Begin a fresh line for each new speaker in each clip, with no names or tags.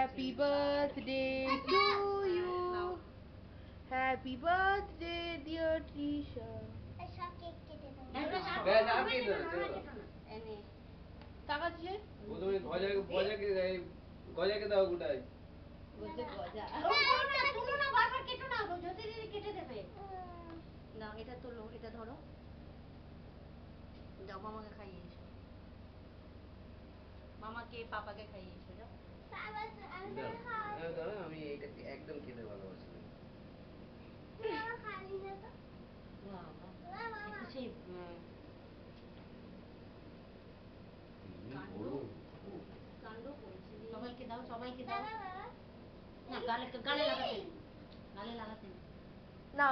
Happy birthday to you. Happy birthday dear Trisha. টাকা দিয়ে প্রথমে গজাকে দাও গুটাই গজা তুলো না বারবার কেটো না জ্যোতি দিদি কেটে দেবে না এটা তোলো এটা ধরো দাও মামাকে খাইয়ে এসো মামাকে পাপাকে খাইয়ে এসো যাও দাও আমি এটা একদম খেতে ভালোবাসি না খালি না তো বাবা সেই সবাইকে দাও না গালে লাগাতে না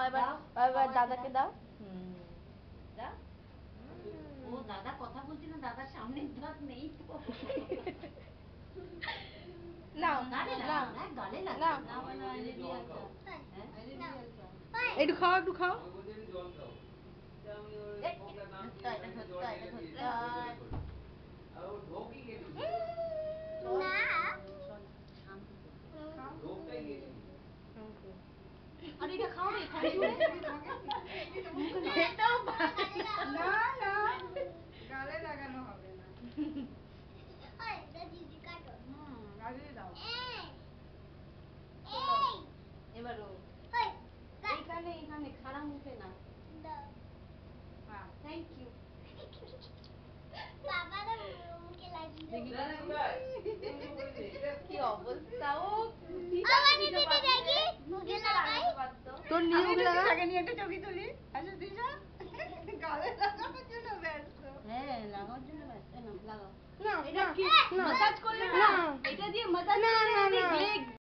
এবার দাদাকে দাও দাও ও দাদা কথা বলছি না দাদার সামনে দাঁত নেই তো না গালে লাগা একটু খাও अरे क्या खाओ रे ना गाले লাগানো হবে না ওই দাদি কাটো গালে দাও এবারও ওই এখানে খাড়া মুখে না দাও হ্যাঁ থ্যাংক ইউ বাবারা মুখে লাগিয়ে কি অবস্থা ও আমার দিদি দেখি মুখে লাগাই তোর নিয়ে মুখে লাগা আগে নিয়ে একটা ছবি তুলি আচ্ছা দিশা গালে লাগানোর জন্য ব্যস্ত হ্যাঁ লাগানোর জন্য ব্যস্ত না লাগাও না এটা কি মাসাজ করলে না এটা দিয়ে মাসাজ করলে